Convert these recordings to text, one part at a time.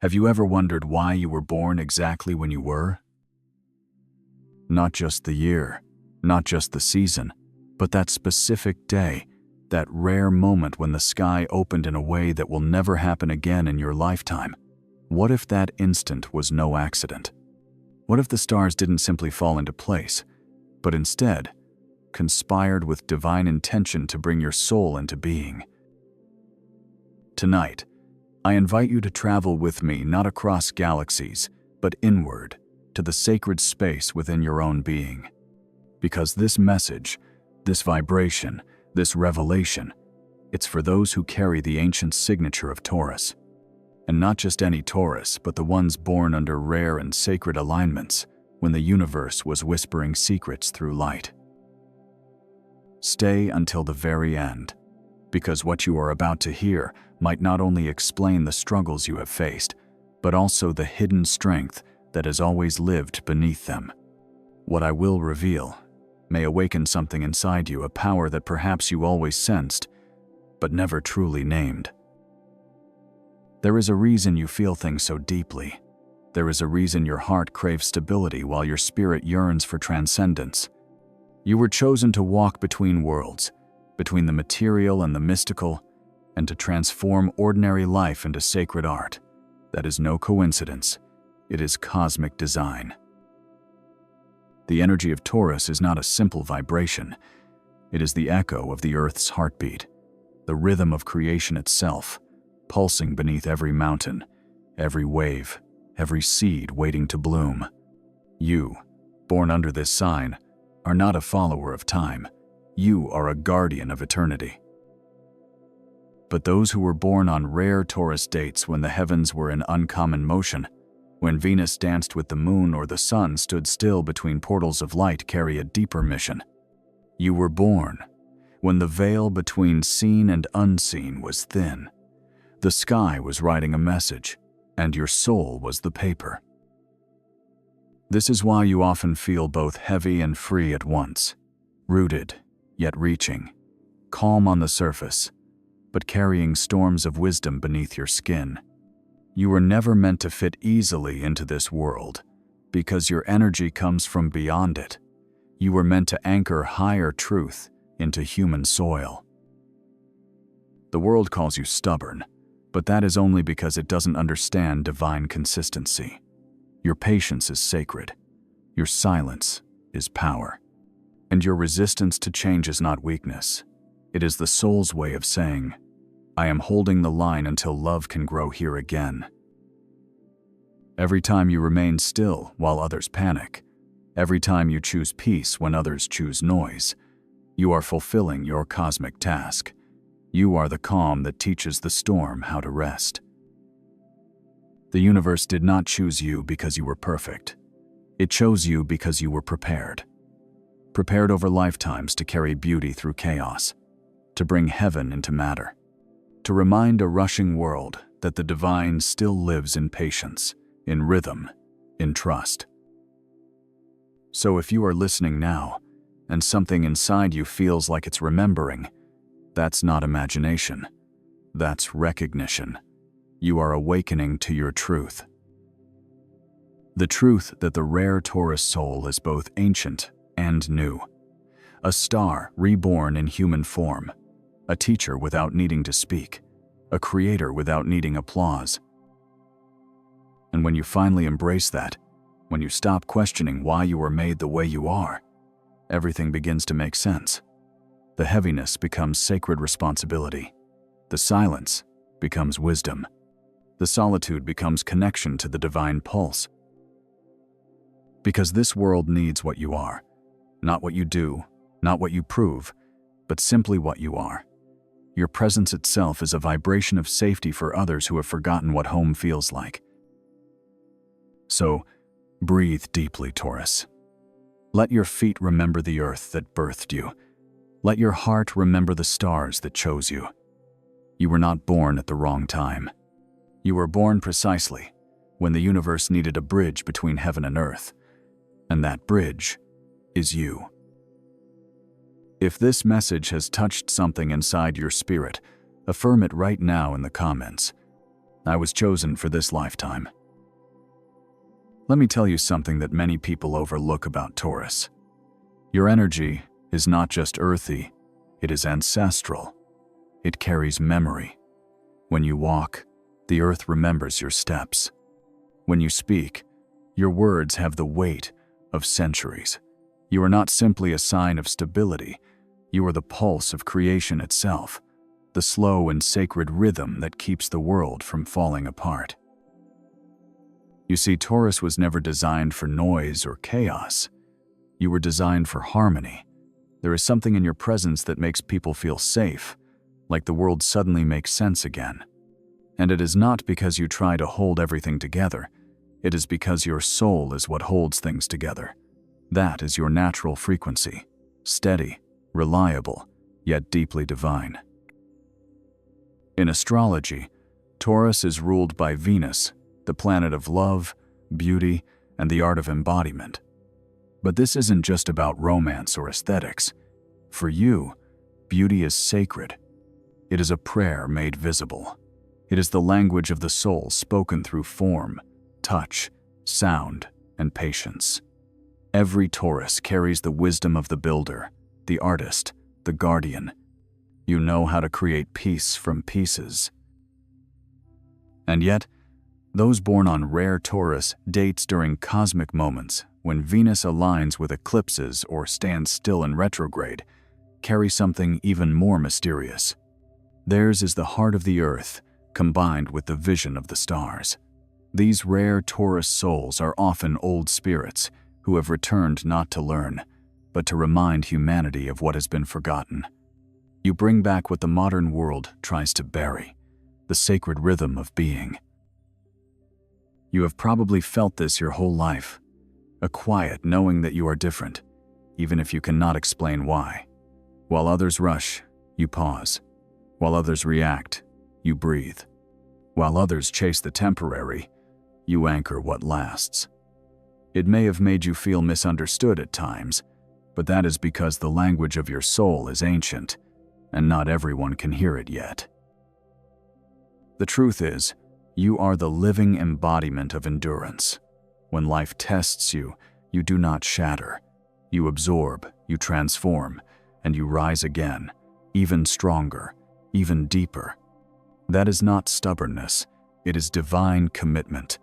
Have you ever wondered why you were born exactly when you were? Not just the year, not just the season, but that specific day, that rare moment when the sky opened in a way that will never happen again in your lifetime. What if that instant was no accident? What if the stars didn't simply fall into place, but instead conspired with divine intention to bring your soul into being? Tonight, I invite you to travel with me not across galaxies, but inward, to the sacred space within your own being. Because this message, this vibration, this revelation, it's for those who carry the ancient signature of Taurus. And not just any Taurus, but the ones born under rare and sacred alignments when the universe was whispering secrets through light. Stay until the very end, because what you are about to hear might not only explain the struggles you have faced, but also the hidden strength that has always lived beneath them. What I will reveal may awaken something inside you, a power that perhaps you always sensed, but never truly named. There is a reason you feel things so deeply. There is a reason your heart craves stability while your spirit yearns for transcendence. You were chosen to walk between worlds, between the material and the mystical, and to transform ordinary life into sacred art. That is no coincidence. It is cosmic design. The energy of Taurus is not a simple vibration. It is the echo of the Earth's heartbeat, the rhythm of creation itself, pulsing beneath every mountain, every wave, every seed waiting to bloom. You, born under this sign, are not a follower of time. You are a guardian of eternity. But those who were born on rare Taurus dates when the heavens were in uncommon motion, when Venus danced with the moon or the sun stood still between portals of light, carry a deeper mission. You were born when the veil between seen and unseen was thin. The sky was writing a message, and your soul was the paper. This is why you often feel both heavy and free at once, rooted, yet reaching, calm on the surface, but carrying storms of wisdom beneath your skin. You were never meant to fit easily into this world, because your energy comes from beyond it. You were meant to anchor higher truth into human soil. The world calls you stubborn, but that is only because it doesn't understand divine consistency. Your patience is sacred. Your silence is power. And your resistance to change is not weakness. It is the soul's way of saying, I am holding the line until love can grow here again. Every time you remain still while others panic, every time you choose peace when others choose noise, you are fulfilling your cosmic task. You are the calm that teaches the storm how to rest. The universe did not choose you because you were perfect. It chose you because you were prepared. Prepared over lifetimes to carry beauty through chaos, to bring heaven into matter, to remind a rushing world that the divine still lives in patience, in rhythm, in trust. So if you are listening now, and something inside you feels like it's remembering, that's not imagination. That's recognition. You are awakening to your truth. The truth that the rare Taurus soul is both ancient and new. A star reborn in human form. A teacher without needing to speak. A creator without needing applause. And when you finally embrace that, when you stop questioning why you were made the way you are, everything begins to make sense. The heaviness becomes sacred responsibility. The silence becomes wisdom. The solitude becomes connection to the divine pulse. Because this world needs what you are, not what you do, not what you prove, but simply what you are. Your presence itself is a vibration of safety for others who have forgotten what home feels like. So, breathe deeply, Taurus. Let your feet remember the earth that birthed you. Let your heart remember the stars that chose you. You were not born at the wrong time. You were born precisely when the universe needed a bridge between heaven and earth, and that bridge is you. If this message has touched something inside your spirit, affirm it right now in the comments. I was chosen for this lifetime. Let me tell you something that many people overlook about Taurus. Your energy is not just earthy, it is ancestral. It carries memory. When you walk, the earth remembers your steps. When you speak, your words have the weight of centuries. You are not simply a sign of stability, you are the pulse of creation itself, the slow and sacred rhythm that keeps the world from falling apart. You see, Taurus was never designed for noise or chaos. You were designed for harmony. There is something in your presence that makes people feel safe, like the world suddenly makes sense again. And it is not because you try to hold everything together. It is because your soul is what holds things together. That is your natural frequency, steady, reliable, yet deeply divine. In astrology, Taurus is ruled by Venus, the planet of love, beauty, and the art of embodiment. But this isn't just about romance or aesthetics. For you, beauty is sacred. It is a prayer made visible. It is the language of the soul spoken through form, touch, sound, and patience. Every Taurus carries the wisdom of the builder, the artist, the guardian. You know how to create peace from pieces. And yet, those born on rare Taurus dates during cosmic moments, when Venus aligns with eclipses or stands still in retrograde, carry something even more mysterious. Theirs is the heart of the earth, combined with the vision of the stars. These rare Taurus souls are often old spirits who have returned not to learn, but to remind humanity of what has been forgotten. You bring back what the modern world tries to bury, the sacred rhythm of being. You have probably felt this your whole life, a quiet knowing that you are different, even if you cannot explain why. While others rush, you pause. While others react, you breathe. While others chase the temporary, you anchor what lasts. It may have made you feel misunderstood at times, but that is because the language of your soul is ancient, and not everyone can hear it yet. The truth is, you are the living embodiment of endurance. When life tests you, you do not shatter. You absorb, you transform, and you rise again, even stronger, even deeper. That is not stubbornness, it is divine commitment.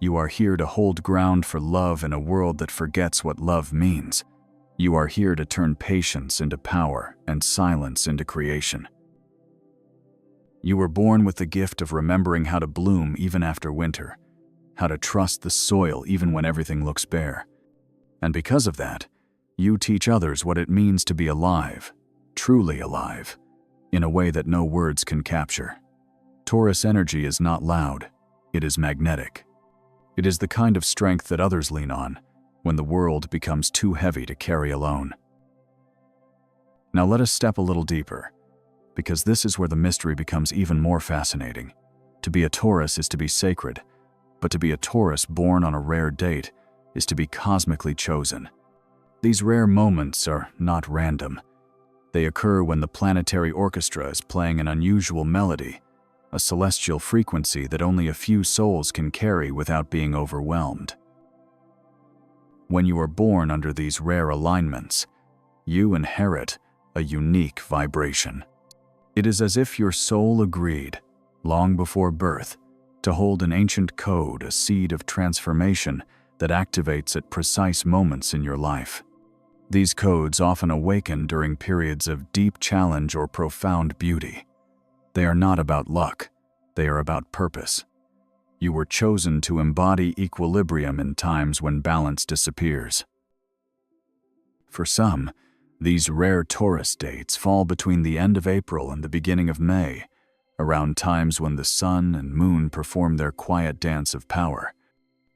You are here to hold ground for love in a world that forgets what love means. You are here to turn patience into power and silence into creation. You were born with the gift of remembering how to bloom even after winter, how to trust the soil even when everything looks bare. And because of that, you teach others what it means to be alive, truly alive, in a way that no words can capture. Taurus energy is not loud, it is magnetic. It is the kind of strength that others lean on when the world becomes too heavy to carry alone. Now let us step a little deeper, because this is where the mystery becomes even more fascinating. To be a Taurus is to be sacred, but to be a Taurus born on a rare date is to be cosmically chosen. These rare moments are not random. They occur when the planetary orchestra is playing an unusual melody, a celestial frequency that only a few souls can carry without being overwhelmed. When you are born under these rare alignments, you inherit a unique vibration. It is as if your soul agreed, long before birth, to hold an ancient code, a seed of transformation that activates at precise moments in your life. These codes often awaken during periods of deep challenge or profound beauty. They are not about luck, they are about purpose. You were chosen to embody equilibrium in times when balance disappears. For some, these rare Taurus dates fall between the end of April and the beginning of May, around times when the sun and moon perform their quiet dance of power.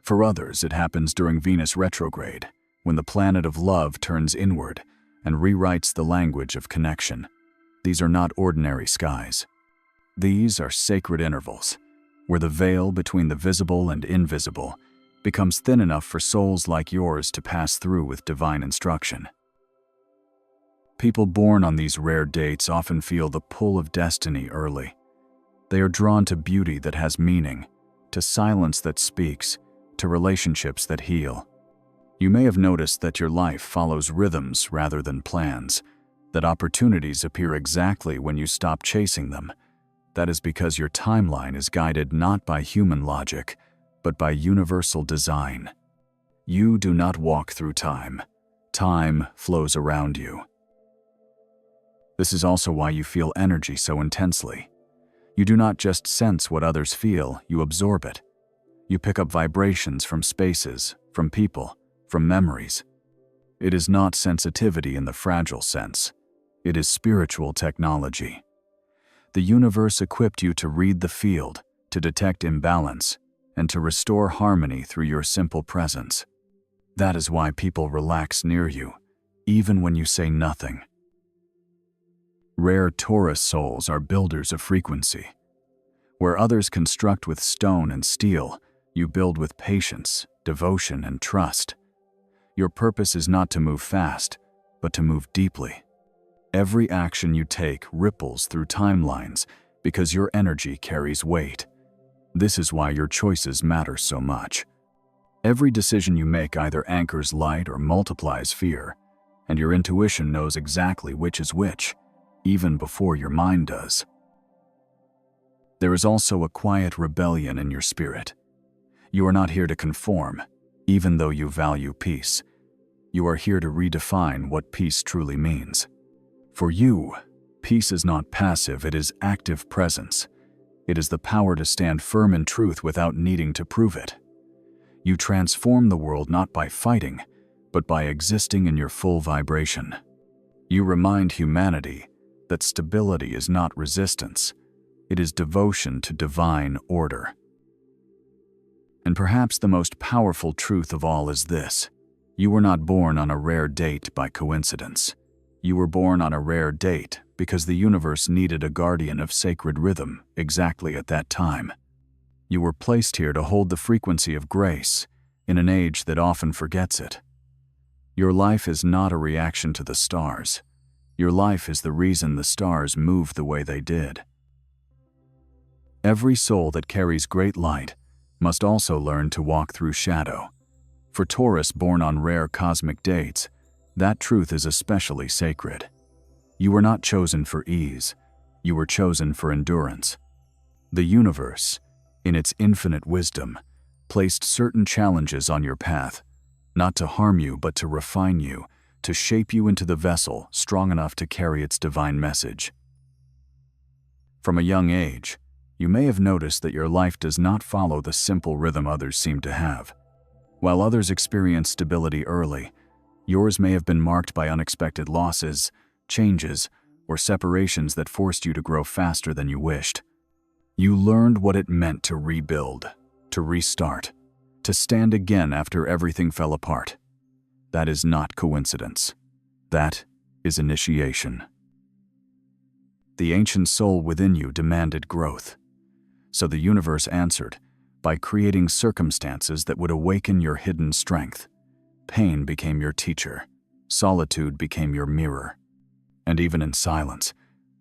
For others, it happens during Venus retrograde, when the planet of love turns inward and rewrites the language of connection. These are not ordinary skies. These are sacred intervals, where the veil between the visible and invisible becomes thin enough for souls like yours to pass through with divine instruction. People born on these rare dates often feel the pull of destiny early. They are drawn to beauty that has meaning, to silence that speaks, to relationships that heal. You may have noticed that your life follows rhythms rather than plans, that opportunities appear exactly when you stop chasing them. That is because your timeline is guided not by human logic, but by universal design. You do not walk through time. Time flows around you. This is also why you feel energy so intensely. You do not just sense what others feel, you absorb it. You pick up vibrations from spaces, from people, from memories. It is not sensitivity in the fragile sense. It is spiritual technology. The universe equipped you to read the field, to detect imbalance, and to restore harmony through your simple presence. That is why people relax near you, even when you say nothing. Rare Taurus souls are builders of frequency. Where others construct with stone and steel, you build with patience, devotion, and trust. Your purpose is not to move fast, but to move deeply. Every action you take ripples through timelines because your energy carries weight. This is why your choices matter so much. Every decision you make either anchors light or multiplies fear, and your intuition knows exactly which is which, even before your mind does. There is also a quiet rebellion in your spirit. You are not here to conform, even though you value peace. You are here to redefine what peace truly means. For you, peace is not passive, it is active presence. It is the power to stand firm in truth without needing to prove it. You transform the world not by fighting, but by existing in your full vibration. You remind humanity that stability is not resistance, it is devotion to divine order. And perhaps the most powerful truth of all is this: you were not born on a rare date by coincidence. You were born on a rare date because the universe needed a guardian of sacred rhythm exactly at that time. You were placed here to hold the frequency of grace in an age that often forgets it. Your life is not a reaction to the stars. Your life is the reason the stars moved the way they did. Every soul that carries great light must also learn to walk through shadow. For Taurus born on rare cosmic dates, that truth is especially sacred. You were not chosen for ease, you were chosen for endurance. The universe, in its infinite wisdom, placed certain challenges on your path, not to harm you but to refine you, to shape you into the vessel strong enough to carry its divine message. From a young age, you may have noticed that your life does not follow the simple rhythm others seem to have. While others experience stability early, yours may have been marked by unexpected losses, changes, or separations that forced you to grow faster than you wished. You learned what it meant to rebuild, to restart, to stand again after everything fell apart. That is not coincidence. That is initiation. The ancient soul within you demanded growth. So the universe answered by creating circumstances that would awaken your hidden strength. Pain became your teacher. Solitude became your mirror. And even in silence,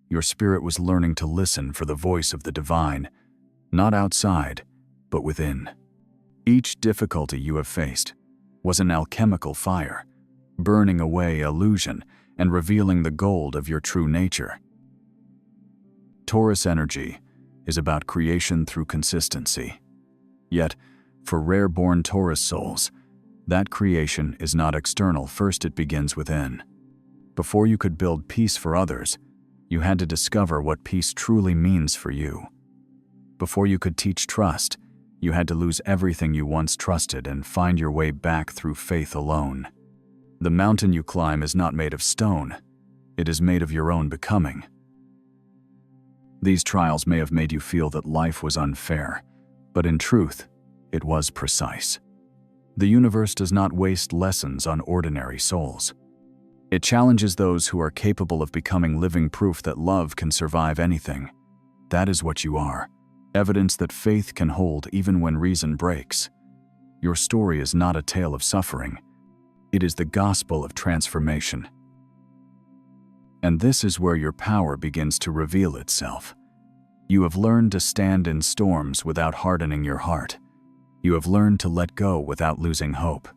your spirit was learning to listen for the voice of the divine, not outside, but within. Each difficulty you have faced was an alchemical fire, burning away illusion and revealing the gold of your true nature. Taurus energy is about creation through consistency. Yet, for rare-born Taurus souls, that creation is not external. First, it begins within. Before you could build peace for others, you had to discover what peace truly means for you. Before you could teach trust, you had to lose everything you once trusted and find your way back through faith alone. The mountain you climb is not made of stone. It is made of your own becoming. These trials may have made you feel that life was unfair, but in truth, it was precise. The universe does not waste lessons on ordinary souls. It challenges those who are capable of becoming living proof that love can survive anything. That is what you are, evidence that faith can hold even when reason breaks. Your story is not a tale of suffering. It is the gospel of transformation. And this is where your power begins to reveal itself. You have learned to stand in storms without hardening your heart. You have learned to let go without losing hope.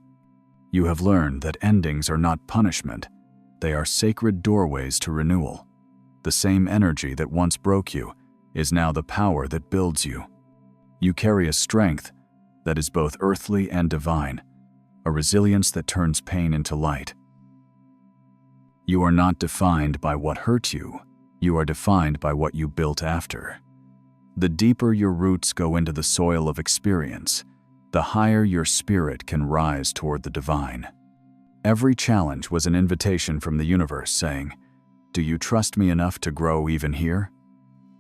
You have learned that endings are not punishment. They are sacred doorways to renewal. The same energy that once broke you is now the power that builds you. You carry a strength that is both earthly and divine, a resilience that turns pain into light. You are not defined by what hurt you. You are defined by what you built after. The deeper your roots go into the soil of experience, the higher your spirit can rise toward the divine. Every challenge was an invitation from the universe saying, "Do you trust me enough to grow even here?"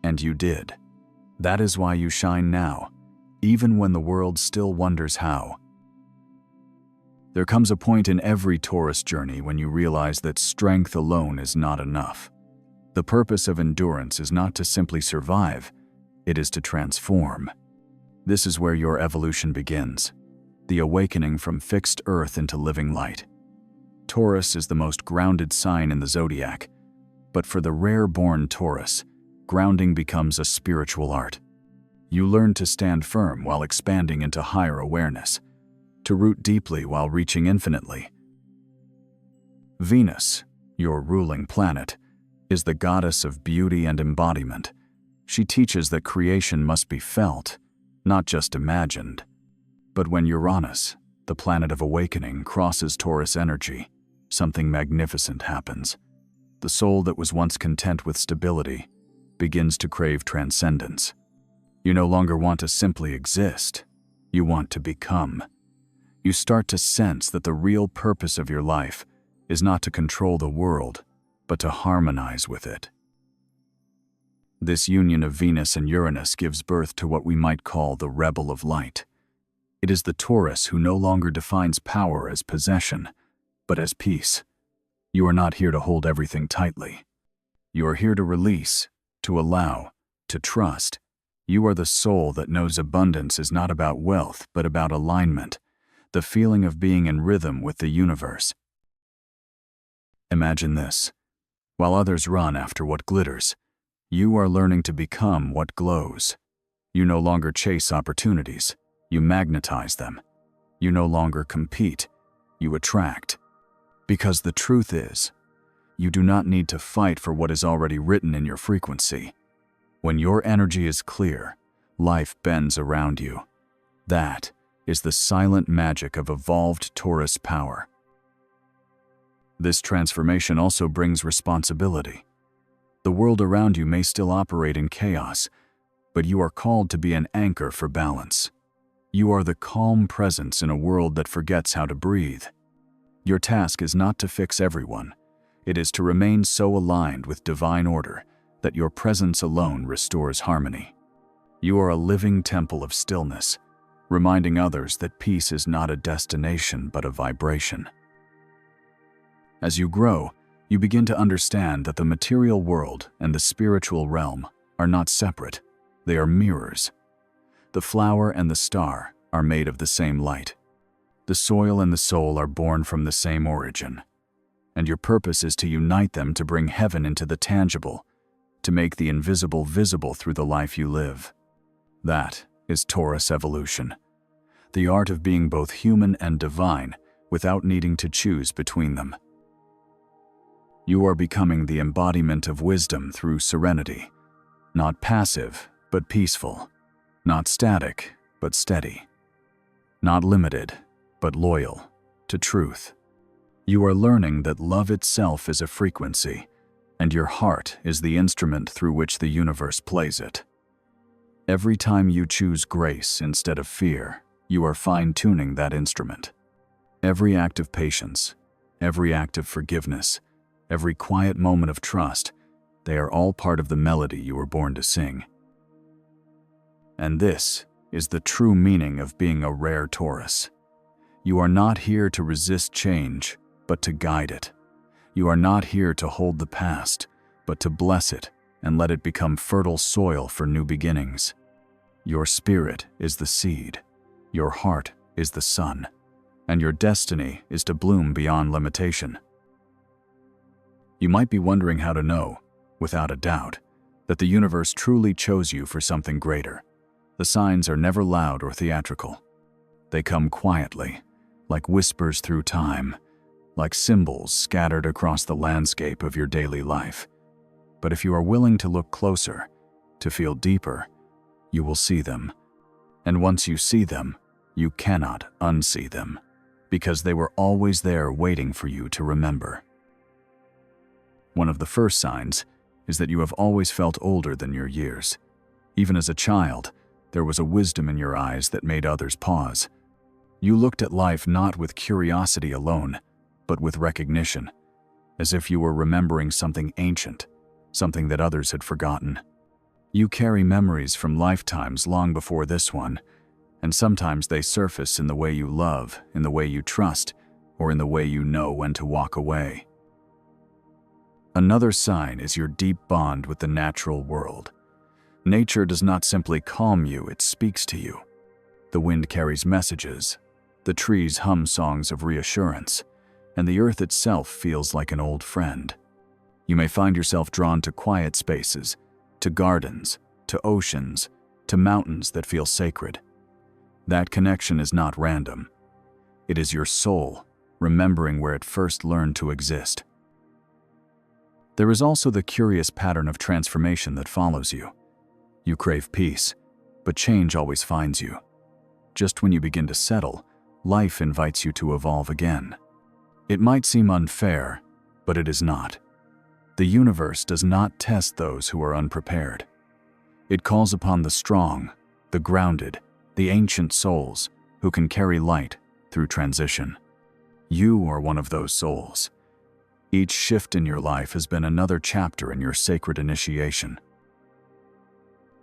And you did. That is why you shine now, even when the world still wonders how. There comes a point in every Taurus journey when you realize that strength alone is not enough. The purpose of endurance is not to simply survive, it is to transform. This is where your evolution begins, the awakening from fixed earth into living light. Taurus is the most grounded sign in the zodiac, but for the rare-born Taurus, grounding becomes a spiritual art. You learn to stand firm while expanding into higher awareness, to root deeply while reaching infinitely. Venus, your ruling planet, is the goddess of beauty and embodiment. She teaches that creation must be felt, not just imagined. But when Uranus, the planet of awakening, crosses Taurus energy, something magnificent happens. The soul that was once content with stability begins to crave transcendence. You no longer want to simply exist, you want to become. You start to sense that the real purpose of your life is not to control the world, but to harmonize with it. This union of Venus and Uranus gives birth to what we might call the rebel of light. It is the Taurus who no longer defines power as possession, but as peace. You are not here to hold everything tightly. You are here to release, to allow, to trust. You are the soul that knows abundance is not about wealth, but about alignment, the feeling of being in rhythm with the universe. Imagine this. While others run after what glitters, you are learning to become what glows. You no longer chase opportunities, you magnetize them. You no longer compete, you attract. Because the truth is, you do not need to fight for what is already written in your frequency. When your energy is clear, life bends around you. That is the silent magic of evolved Taurus power. This transformation also brings responsibility. The world around you may still operate in chaos, but you are called to be an anchor for balance. You are the calm presence in a world that forgets how to breathe. Your task is not to fix everyone. It is to remain so aligned with divine order that your presence alone restores harmony. You are a living temple of stillness, reminding others that peace is not a destination but a vibration. As you grow, you begin to understand that the material world and the spiritual realm are not separate. They are mirrors. The flower and the star are made of the same light. The soil and the soul are born from the same origin. And your purpose is to unite them to bring heaven into the tangible, to make the invisible visible through the life you live. That is Taurus evolution. The art of being both human and divine without needing to choose between them. You are becoming the embodiment of wisdom through serenity, not passive, but peaceful, not static, but steady, not limited, but loyal to truth. You are learning that love itself is a frequency, and your heart is the instrument through which the universe plays it. Every time you choose grace instead of fear, you are fine-tuning that instrument. Every act of patience, every act of forgiveness, every quiet moment of trust, they are all part of the melody you were born to sing. And this is the true meaning of being a rare Taurus. You are not here to resist change, but to guide it. You are not here to hold the past, but to bless it and let it become fertile soil for new beginnings. Your spirit is the seed, your heart is the sun, and your destiny is to bloom beyond limitation. You might be wondering how to know, without a doubt, that the universe truly chose you for something greater. The signs are never loud or theatrical. They come quietly, like whispers through time, like symbols scattered across the landscape of your daily life. But if you are willing to look closer, to feel deeper, you will see them. And once you see them, you cannot unsee them, because they were always there waiting for you to remember. One of the first signs is that you have always felt older than your years. Even as a child, there was a wisdom in your eyes that made others pause. You looked at life not with curiosity alone, but with recognition, as if you were remembering something ancient, something that others had forgotten. You carry memories from lifetimes long before this one, and sometimes they surface in the way you love, in the way you trust, or in the way you know when to walk away. Another sign is your deep bond with the natural world. Nature does not simply calm you, it speaks to you. The wind carries messages, the trees hum songs of reassurance, and the earth itself feels like an old friend. You may find yourself drawn to quiet spaces, to gardens, to oceans, to mountains that feel sacred. That connection is not random. It is your soul, remembering where it first learned to exist. There is also the curious pattern of transformation that follows you. You crave peace, but change always finds you. Just when you begin to settle, life invites you to evolve again. It might seem unfair, but it is not. The universe does not test those who are unprepared. It calls upon the strong, the grounded, the ancient souls who can carry light through transition. You are one of those souls. Each shift in your life has been another chapter in your sacred initiation.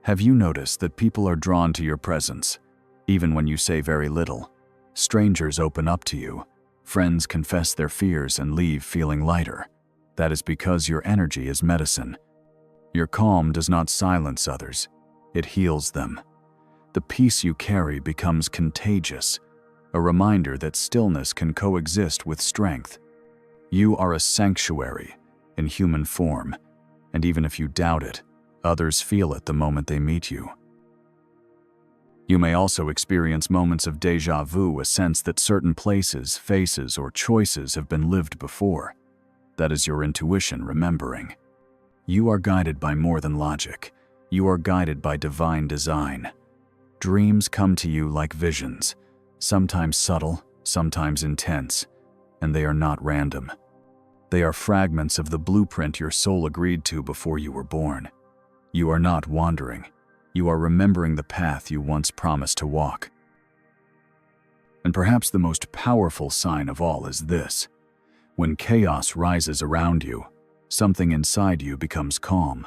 Have you noticed that people are drawn to your presence, even when you say very little? Strangers open up to you. Friends confess their fears and leave feeling lighter. That is because your energy is medicine. Your calm does not silence others. It heals them. The peace you carry becomes contagious, a reminder that stillness can coexist with strength. You are a sanctuary in human form, and even if you doubt it, others feel it the moment they meet you. You may also experience moments of déjà vu, a sense that certain places, faces, or choices have been lived before. That is your intuition remembering. You are guided by more than logic. You are guided by divine design. Dreams come to you like visions, sometimes subtle, sometimes intense, and they are not random. They are fragments of the blueprint your soul agreed to before you were born. You are not wandering. You are remembering the path you once promised to walk. And perhaps the most powerful sign of all is this. When chaos rises around you, something inside you becomes calm.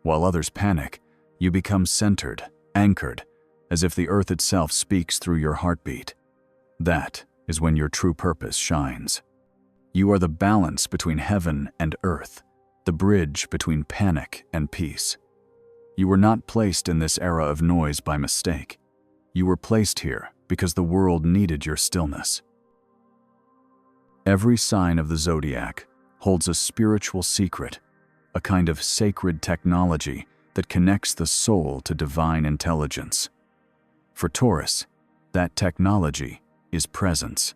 While others panic, you become centered, anchored, as if the earth itself speaks through your heartbeat. That is when your true purpose shines. You are the balance between heaven and earth, the bridge between panic and peace. You were not placed in this era of noise by mistake. You were placed here because the world needed your stillness. Every sign of the zodiac holds a spiritual secret, a kind of sacred technology that connects the soul to divine intelligence. For Taurus, that technology is presence.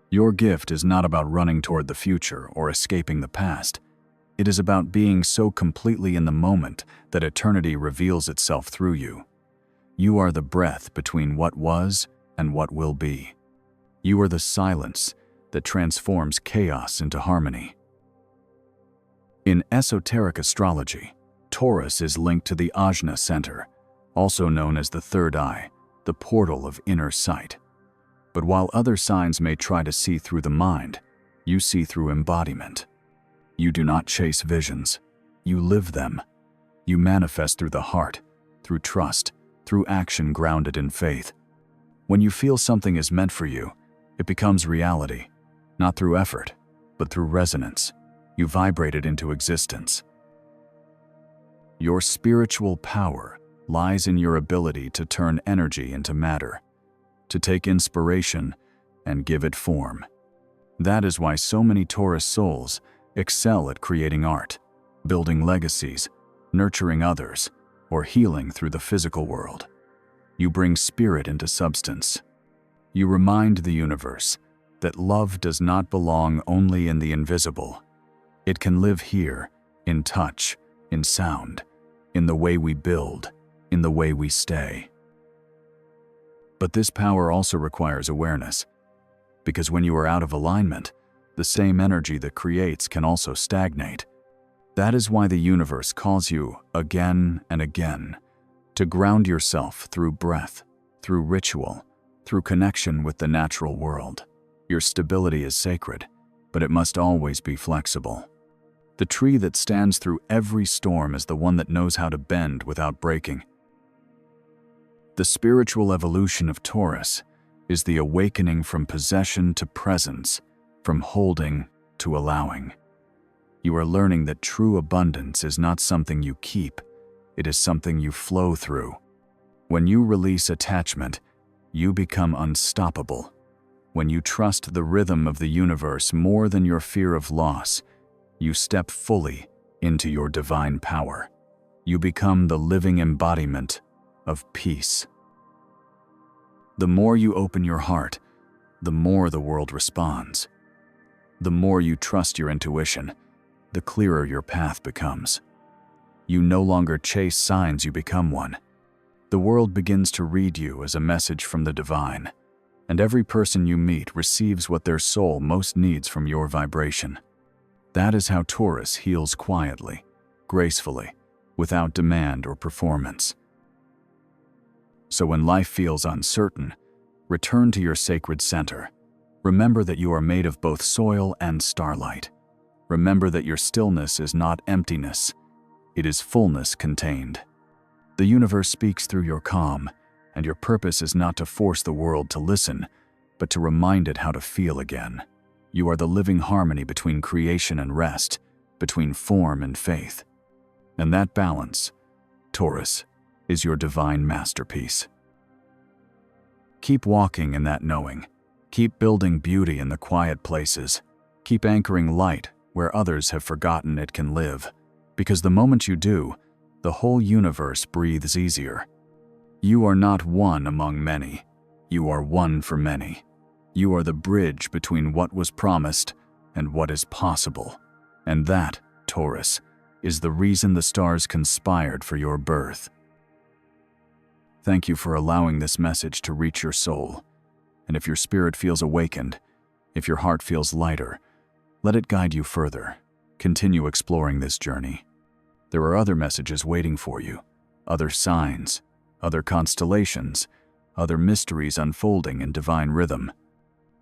Your gift is not about running toward the future or escaping the past. It is about being so completely in the moment that eternity reveals itself through you. You are the breath between what was and what will be. You are the silence that transforms chaos into harmony. In esoteric astrology, Taurus is linked to the Ajna center, also known as the third eye, the portal of inner sight. But while other signs may try to see through the mind, you see through embodiment. You do not chase visions. You live them. You manifest through the heart, through trust, through action grounded in faith. When you feel something is meant for you, it becomes reality, not through effort, but through resonance. You vibrate it into existence. Your spiritual power lies in your ability to turn energy into matter, to take inspiration and give it form. That is why so many Taurus souls excel at creating art, building legacies, nurturing others, or healing through the physical world. You bring spirit into substance. You remind the universe that love does not belong only in the invisible. It can live here, in touch, in sound, in the way we build, in the way we stay. But this power also requires awareness, because when you are out of alignment, the same energy that creates can also stagnate. That is why the universe calls you again and again to ground yourself through breath, through ritual, through connection with the natural world. Your stability is sacred, but it must always be flexible. The tree that stands through every storm is the one that knows how to bend without breaking. The spiritual evolution of Taurus is the awakening from possession to presence, from holding to allowing. You are learning that true abundance is not something you keep, it is something you flow through. When you release attachment, you become unstoppable. When you trust the rhythm of the universe more than your fear of loss, you step fully into your divine power. You become the living embodiment of peace. The more you open your heart, the more the world responds. The more you trust your intuition, the clearer your path becomes. You no longer chase signs, you become one. The world begins to read you as a message from the divine, and every person you meet receives what their soul most needs from your vibration. That is how Taurus heals quietly, gracefully, without demand or performance. So when life feels uncertain, return to your sacred center. Remember that you are made of both soil and starlight. Remember that your stillness is not emptiness, it is fullness contained. The universe speaks through your calm, and your purpose is not to force the world to listen, but to remind it how to feel again. You are the living harmony between creation and rest, between form and faith. And that balance, Taurus, is your divine masterpiece. Keep walking in that knowing. Keep building beauty in the quiet places. Keep anchoring light where others have forgotten it can live. Because the moment you do, the whole universe breathes easier. You are not one among many. You are one for many. You are the bridge between what was promised and what is possible. And that, Taurus, is the reason the stars conspired for your birth. Thank you for allowing this message to reach your soul. And if your spirit feels awakened, if your heart feels lighter, let it guide you further. Continue exploring this journey. There are other messages waiting for you, other signs, other constellations, other mysteries unfolding in divine rhythm.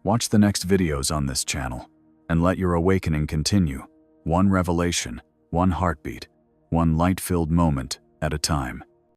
Watch the next videos on this channel, and let your awakening continue, one revelation, one heartbeat, one light-filled moment at a time.